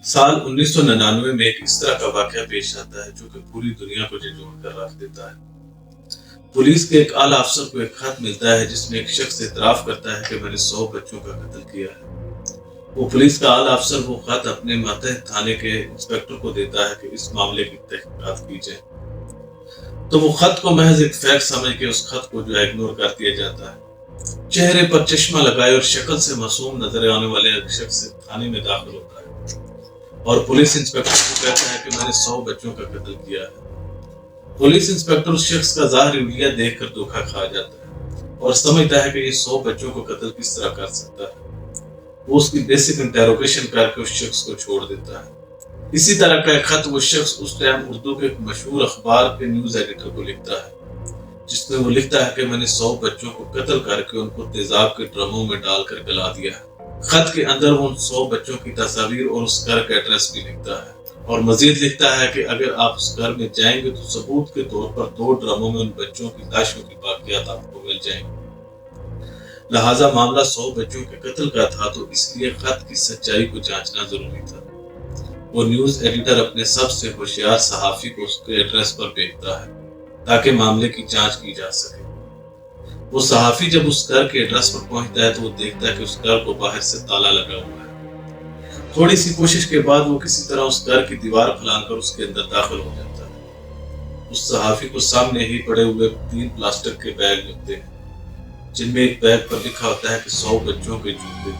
साल 1999 में एक इस तरह का वाकया पेश आता है जो कि पूरी दुनिया को झंझोड़ कर रख देता है। पुलिस के एक आला अफसर को एक खत मिलता है जिसमें एक शख्स इतराफ करता है कि मैंने 100 बच्चों का कत्ल किया है। वो पुलिस का आला अफसर वो खत अपने मातहत थाने के इंस्पेक्टर को देता है कि इस मामले की तहकीकात की जाए। तो वो खत को महज एक फैक्ट समझ के उस खत को जो है इग्नोर कर दिया जाता है। चेहरे पर चश्मा लगाए और शक्ल से मासूम नजर आने वाले एक शख्स थाने में दाखिल होता है और पुलिस इंस्पेक्टर को कहता है कि मैंने 100 बच्चों का कत्ल किया है। पुलिस इंस्पेक्टर उस शख्स का ज़ाहिरी हुलिया देखकर धोखा खा जाता है और समझता है कि ये 100 बच्चों को कत्ल किस तरह कर सकता है। वो उसकी बेसिक इंटेरोगेशन करके उस शख्स को छोड़ देता है। इसी तरह का एक खत वो शख्स उस टाइम उर्दू के एक मशहूर अखबार के न्यूज एडिटर को लिखता है, जिसमें वो लिखता है कि मैंने 100 बच्चों को कत्ल करके उनको तेजाब के ड्रमों में डालकर गला दिया है। खत के अंदर वो उन 100 बच्चों की तस्वीर और उस घर का एड्रेस भी लिखता है और मजीद लिखता है कि अगर आप उस घर में जाएंगे तो सबूत के तौर पर 2 ड्रमों में उन बच्चों की लाशों की बाकियात आपको मिल जाएंगे। लिहाजा मामला 100 बच्चों के कत्ल का था, तो इसलिए खत की सच्चाई को जांचना जरूरी था। वो न्यूज एडिटर अपने सबसे होशियार सहाफी को उसके एड्रेस पर भेजता है ताकि मामले की जांच की जा सके। वो सहाफी जब उस घर के एड्रेस पर पहुंचता है तो वो देखता है कि उस घर को बाहर से ताला लगा हुआ है। थोड़ी सी कोशिश के बाद वो किसी तरह उस घर की दीवार फैलाकर उसके अंदर दाखिल हो जाता है। उस सहाफी को सामने ही पड़े हुए 3 प्लास्टिक के बैग मिलते हैं, जिनमें एक बैग पर लिखा होता है कि 100 बच्चों के जूते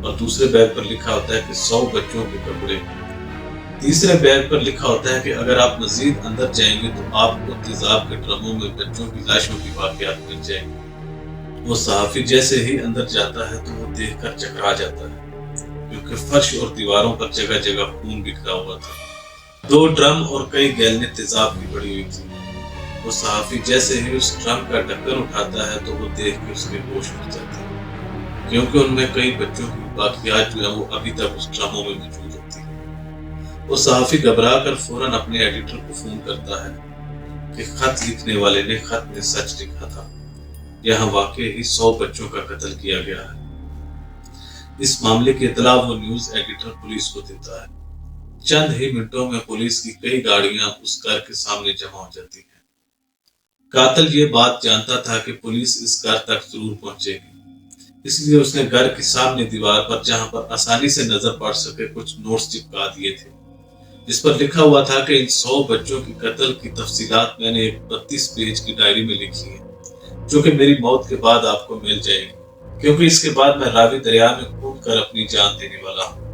और दूसरे बैग पर लिखा होता है कि 100 बच्चों के कपड़े। तीसरे बैग पर लिखा होता है कि अगर आप मजीद अंदर जाएंगे तो आपको तेजाब के ड्रमों में बच्चों की लाशों की बाकियात मिल जाएंगी। वो सहाफी जैसे ही अंदर जाता है तो वो देखकर चकरा जाता है, क्योंकि फर्श और दीवारों पर जगह जगह खून बिखरा हुआ था। 2 ड्रम और कई गैलनें तेजाब की पड़ी हुई थी। वो सहाफी जैसे ही उस ड्रम का ढक्कन उठाता है तो वो देख के उसके होश उड़ जाते हैं, क्योंकि उनमें कई बच्चों की बाकियात जो है वो अभी तक उस ड्रमों में मौजूद होती है। वो सहाफी घबरा कर फौरन अपने एडिटर को फोन करता है कि खत लिखने वाले ने खत में सच लिखा था, यहाँ वाकई ही 100 बच्चों का कत्ल किया गया है। इस मामले की इत्तला वो न्यूज एडिटर पुलिस को देता है। चंद ही मिनटों में पुलिस की कई गाड़ियां उस घर के सामने जमा हो जाती हैं। कातिल ये बात जानता था कि पुलिस इस घर तक जरूर पहुंचेगी, इसलिए उसने घर के सामने दीवार पर, जहां पर आसानी से नजर पड़ सके, कुछ नोट्स चिपका दिए थे, जिस पर लिखा हुआ था कि इन 100 बच्चों की कत्ल की तफसीलात मैंने एक 32 पेज की डायरी में लिखी है, जो कि मेरी मौत के बाद आपको मिल जाएगी, क्योंकि इसके बाद मैं रावी दरिया में कूद कर अपनी जान देने वाला हूँ।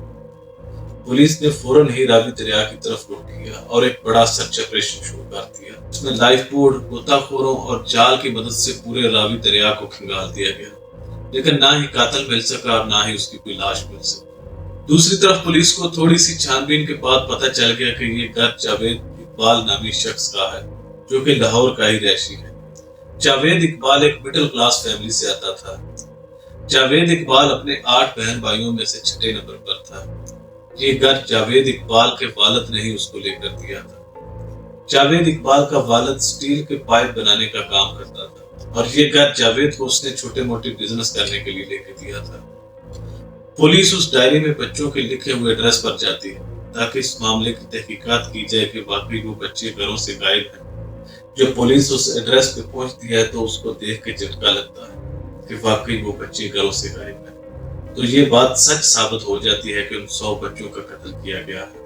पुलिस ने फौरन ही रावी दरिया की तरफ रुख किया और एक बड़ा सर्च ऑपरेशन शुरू कर दिया। इसमें लाइफ बोर्ड, गोताखोरों और जाल की मदद से पूरे रावी दरिया को खंगाल दिया गया, लेकिन ना ही कातिल मिल सका और ना ही उसकी कोई लाश मिल सकी। दूसरी तरफ पुलिस को थोड़ी सी छानबीन के बाद पता चल गया कि ये घर जावेद इकबाल नामी शख्स का है, जो कि लाहौर का ही रहशी है। जावेद इकबाल एक मिडिल क्लास फैमिली से आता था। जावेद इकबाल अपने 8 बहन भाइयों में से 6 नंबर पर था। ये घर जावेद इकबाल के वालिद ने ही उसको लेकर दिया था। जावेद इकबाल का वालिद स्टील के पाइप बनाने का काम करता था और ये घर जावेद को उसने छोटे मोटे बिजनेस करने के लिए लेकर दिया था। पुलिस उस डायरी में बच्चों के लिखे हुए एड्रेस पर जाती है ताकि इस मामले की तहकीकात की जाए कि वाकई वो बच्चे घरों से गायब हैं। जब पुलिस उस एड्रेस पे पहुंचती है तो उसको देख के झटका लगता है कि वाकई वो बच्चे घरों से गायब हैं। तो ये बात सच साबित हो जाती है कि उन 100 बच्चों का कत्ल किया गया है।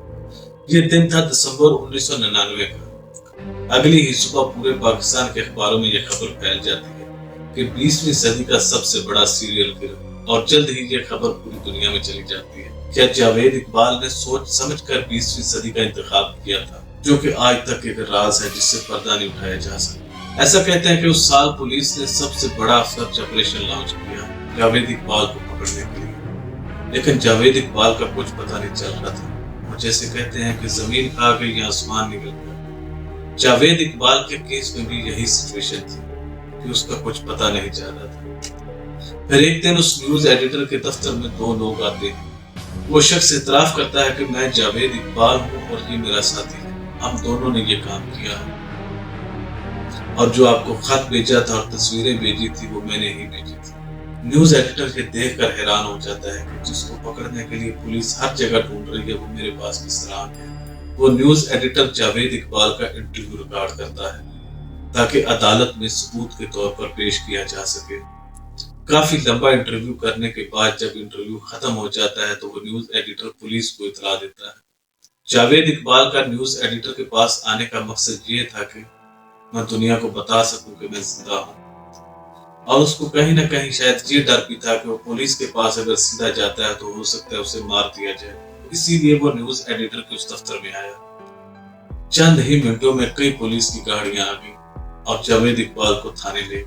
ये दिन था दिसंबर 1999 का। अगली ही सुबह पूरे पाकिस्तान के अखबारों में यह खबर फैल जाती है कि 20वीं सदी का सबसे बड़ा सीरियल किलर, और जल्द ही ये खबर पूरी दुनिया में चली जाती है। क्या जावेद इकबाल ने सोच समझकर 20वीं सदी का इंतखाब किया था, जो कि आज तक एक राज है जिससे पर्दा नहीं उठाया जा सकता। ऐसा कहते हैं कि उस साल पुलिस ने सबसे बड़ा सर्च ऑपरेशन लॉन्च किया जावेद इकबाल को पकड़ने के लिए, लेकिन जावेद इकबाल का कुछ पता नहीं चल रहा था। और जैसे कहते हैं कि जमीन खा गई या आसमान निकल गया, जावेद इकबाल के केस में भी यही सिचुएशन थी कि उसका कुछ पता नहीं चल रहा था। फिर एक दिन उस न्यूज एडिटर के दफ्तर में 2 लोग आते हैं। वो शख्स इतराफ करता है कि मैं जावेद इकबाल हूँ और ये मेरा साथी है, हम दोनों ने ये काम किया है, और जो आपको खत भेजा था और तस्वीरें भेजी थी वो मैंने ही भेजी थी। न्यूज एडिटर ये देखकर हैरान हो जाता है कि जिसको पकड़ने के लिए पुलिस हर जगह ढूंढ रही है वो मेरे पास किस तरह आ गया। वो न्यूज एडिटर जावेद इकबाल का इंटरव्यू रिकॉर्ड करता है ताकि अदालत में सबूत के तौर पर पेश किया जा सके। काफी लंबा इंटरव्यू करने के बाद जब इंटरव्यू खत्म हो जाता है तो वो न्यूज एडिटर पुलिस को इतला देता है। जावेद इकबाल का न्यूज एडिटर के पास आने का मकसद ये था कि मैं दुनिया को बता सकूं कि मैं जिंदा हूं, और उसको कहीं ना कहीं शायद ये डर भी था कि वो पुलिस के पास अगर सीधा जाता है तो हो सकता है उसे मार दिया जाए। इसीलिए वो न्यूज एडिटर के उस दफ्तर में आया। चंद ही मिनटों में कई पुलिस की गाड़ियां आ गई और जावेद इकबाल को थाने ले गए।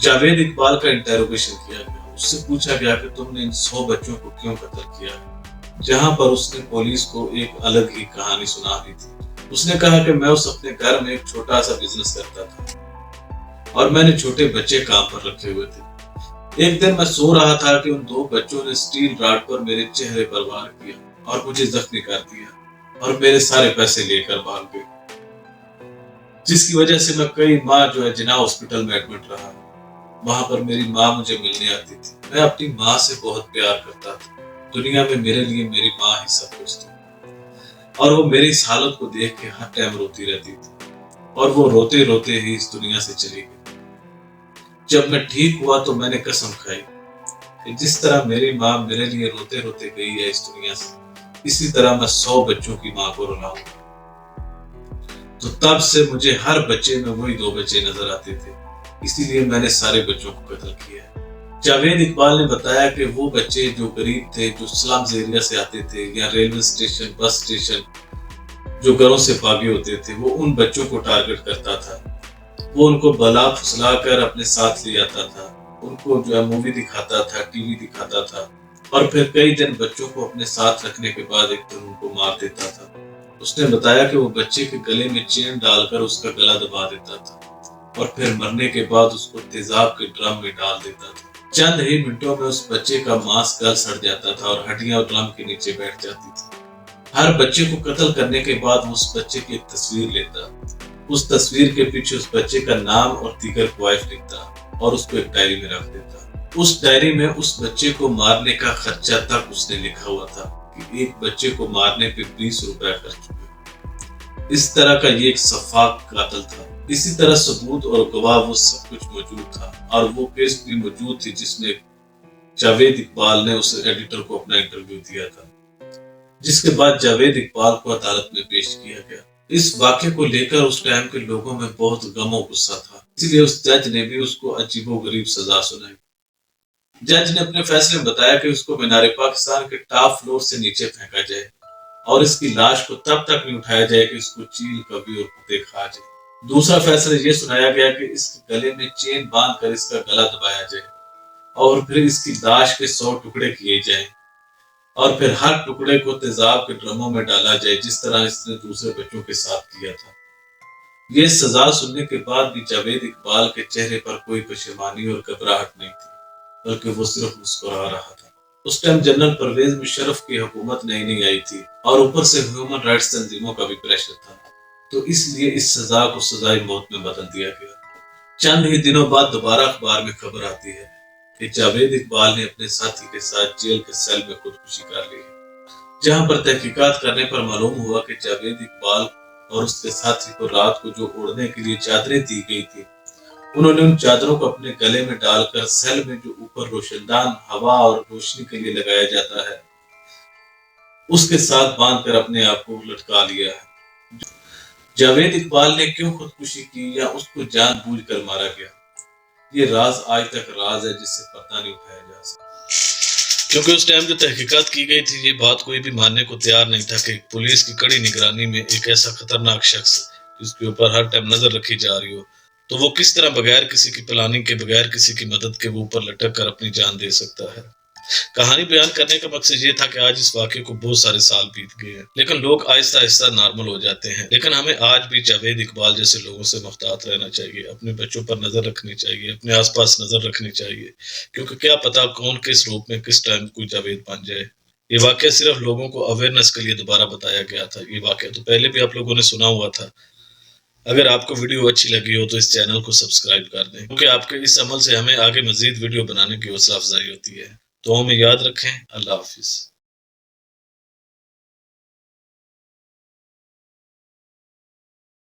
जावेद इकबाल का इंटेरोगेशन किया गया। उससे पूछा गया कि तुमने इन 100 बच्चों को क्यों कत्ल किया, जहां पर उसने पुलिस को एक अलग ही कहानी सुना दी थी। उसने कहा कि मैं उस अपने घर में एक छोटा सा बिजनेस करता था और मैंने छोटे बच्चे काम पर रखे हुए थे। एक दिन मैं सो रहा था कि उन 2 बच्चों ने स्टील रॉड पर मेरे चेहरे पर वार किया और मुझे जख्मी कर दिया और मेरे सारे पैसे लेकर भाग गए, जिसकी वजह से मैं कई माह जो है जिना हॉस्पिटल में एडमिट रहा। वहां पर मेरी माँ मुझे मिलने आती थी। मैं अपनी माँ से बहुत प्यार करता था। दुनिया में मेरे लिए मेरी माँ ही सब कुछ थी और वो मेरी इस हालत को देख के हर टाइम रोती रहती थी और वो रोते रोते ही इस दुनिया से चली गई। जब मैं ठीक हुआ तो मैंने कसम खाई कि जिस तरह मेरी माँ मेरे लिए रोते रोते गई है इस दुनिया से, इसी तरह मैं 100 बच्चों की माँ को रुलाऊंगा। तो तब से मुझे हर बच्चे में वही 2 बच्चे नजर आते थे, इसीलिए मैंने सारे बच्चों को कत्ल किया है। जावेद इकबाल ने बताया कि वो बच्चे जो गरीब थे, जो स्लम्स एरिया से आते थे या रेलवे स्टेशन, बस स्टेशन, जो घरों से भागे होते थे, वो उन बच्चों को टारगेट करता था। वो उनको बला फुसला कर अपने साथ ले आता था, उनको जो है मूवी दिखाता था, टीवी दिखाता था और फिर कई दिन बच्चों को अपने साथ रखने के बाद एक दिन उनको मार देता था। उसने बताया कि वो बच्चे के गले में चेन डालकर उसका गला दबा देता था और फिर मरने के बाद उसको तेजाब के ड्रम में डाल देता था। चंद ही मिनटों में उस बच्चे का मांस गल सड़ जाता था और हड्डियां ड्रम के नीचे बैठ जाती थी। हर बच्चे को कत्ल करने के बाद वो उस बच्चे की एक तस्वीर लेता, उस तस्वीर के पीछे उस बच्चे का नाम और दीगर क्वाइफ लिखता और उसको एक डायरी में रख देता। उस डायरी में उस बच्चे को मारने का खर्चा तक उसने लिखा हुआ था कि एक बच्चे को मारने पे 20 रुपए खर्च हुए। इस तरह का ये एक सफाक कातिल था। इसी तरह सबूत और गवाह वो सब कुछ मौजूद था और वो केस भी मौजूद थी जिसमें जावेद इकबाल ने उस एडिटर को अपना इंटरव्यू दिया था, जिसके बाद जावेद इकबाल को अदालत में पेश किया गया। इस वाक्य को लेकर उस टाइम के लोगों में बहुत गम और गुस्सा था, इसीलिए उस जज ने भी उसको अजीबोगरीब सजा सुनाई। जज ने अपने फैसले में बताया कि उसको मीनार पाकिस्तान के टॉप फ्लोर से नीचे फेंका जाए और इसकी लाश को तब तक नहीं उठाया जाए कि इसको चील, कभी और कुत्ते खा जाए। दूसरा फैसला ये सुनाया गया कि इसके गले में चेन बांध कर इसका गला दबाया जाए और फिर इसकी लाश के 100 टुकड़े किए जाएं और फिर हर टुकड़े को तेजाब के ड्रमों में डाला जाए, जिस तरह इसने दूसरे बच्चों के साथ किया था। ये सजा सुनने के बाद भी जावेद इकबाल के चेहरे पर कोई पशेमानी और घबराहट नहीं थी, बल्कि वो सिर्फ मुस्कुरा रहा था। उस टाइम जनरल परवेज मुशर्रफ की हुकूमत नई आई थी और ऊपर से ह्यूमन राइट्स तंजीमों का भी प्रेशर था, तो इसलिए इस सजा को सजाए मौत में बदल दिया गया। चंद ही दिनों बाद दोबारा अखबार में खबर आती है कि जावेद इकबाल ने अपने साथी के साथ जेल के सेल में खुदकुशी कर ली है, जहां पर तहकीकात करने पर मालूम हुआ कि जावेद इकबाल और उसके साथी को रात को जो ओढ़ने के लिए चादरें दी गई थी, उन्होंने उन चादरों को अपने गले में डालकर सेल में जो ऊपर रोशनदान हवा और रोशनी के लिए लगाया जाता है, उसके साथ बांधकर अपने आप को लटका लिया है। जावेद इकबाल ने क्यों खुदकुशी की या उसको जानबूझकर मारा गया, ये राज आज तक राज है जिससे पर्दा नहीं उठाया जा सकता। क्योंकि उस टाइम जो तहकीकात की गई थी, ये बात कोई भी मानने को तैयार नहीं था कि पुलिस की कड़ी निगरानी में एक ऐसा खतरनाक शख्स जिसके ऊपर हर टाइम नजर रखी जा रही हो, तो वो किस तरह बगैर किसी की प्लानिंग के, बगैर किसी की मदद के वो ऊपर लटक कर अपनी जान दे सकता है। कहानी बयान करने का मकसद ये था कि आज इस वाक्य को बहुत सारे साल बीत गए हैं, लेकिन लोग आहिस्ता आहिस्ता नॉर्मल हो जाते हैं। लेकिन हमें आज भी जावेद इकबाल जैसे लोगों से मुहतात रहना चाहिए, अपने बच्चों पर नजर रखनी चाहिए, अपने आसपास नजर रखनी चाहिए, क्योंकि क्या पता कौन किस रूप में किस टाइम कोई जावेद बन जाए। ये वाक्य सिर्फ लोगों को अवेयरनेस के लिए दोबारा बताया गया था। ये वाक्य तो पहले भी आप लोगों ने सुना हुआ था, اگر آپ کو ویڈیو اچھی لگی ہو تو اس چینل کو سبسکرائب کر دیں، کیونکہ آپ کے اس عمل سے ہمیں آگے مزید ویڈیو بنانے کی حوصلہ افزائی ہوتی ہے۔ تو ہمیں یاد رکھیں۔ اللہ حافظ۔